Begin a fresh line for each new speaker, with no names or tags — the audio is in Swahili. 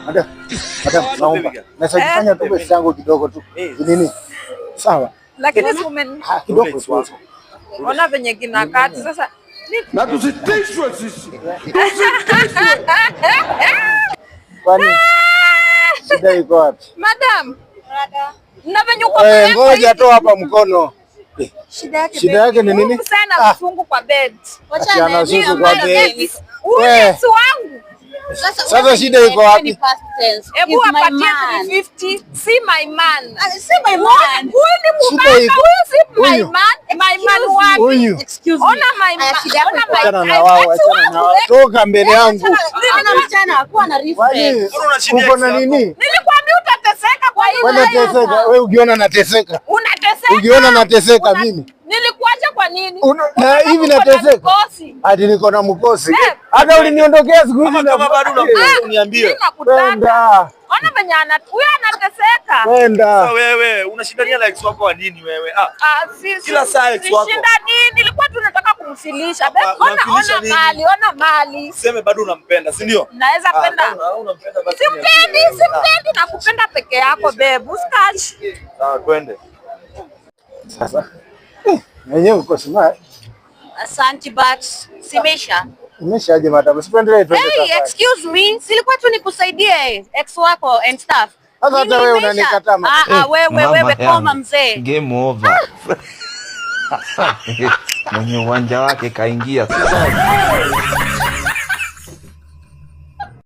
Madam, naomba. Nasajifanya tu pesa yangu kidogo tu. Nini? Sawa.
Lakini women
kidogo tu.
Ona venye kinakati sasa.
Na tusitishwe sisi.
Kwani shida iko wapi?
Madam. Na venye uko
ngoja toa hapa mkono. Shida yake ni nini?
Sana mfungu kwa bed.
Wacha na mfungu kwa bed.
Wewe wangu.
Sasa shida iko wapi?
Hebu apatie 350. See my man.
See my man.
Shida iko.
My man wapi?
Excuse me.
Ona my man.
Achana na wao, achana na wao. Toka mbele yangu.
Ana mchana akuwa na refresh.
Uko na nini?
Nilikwambia utateseka kwa hiyo.
Unateseka. Wewe ukiona nateseka.
Unateseka.
Ukiona nateseka mimi.
Nilikuacha kwa nini?
Na hivi nateseka. Hadi niko na mkosi. Hata uliniondokea siku hizi na
bado uniambie.
Kwenda.
Ona venye huyo anateseka.
Kwenda.
Sasa wewe unashindania likes wako wa nini wewe? Kila saa ex wako.
Shinda nini? Nilikuwa tunataka kumfilisha. Ona mali.
Sema bado unampenda, si ndio?
Naweza penda.
Unampenda basi.
Simpendi na kupenda peke yako babe. Usikachi.
Sawa, twende.
Sasa. Mwenyewe uko smart.
Asante but simesha.
Umeshaje madam? Sipendelee twende sasa.
Hey, excuse me. Silikuwa tu nikusaidie ex wako and stuff.
Sasa hata wewe unanikataa
mama. Wewe koma mzee.
Game over. Mwenye uwanja wake kaingia.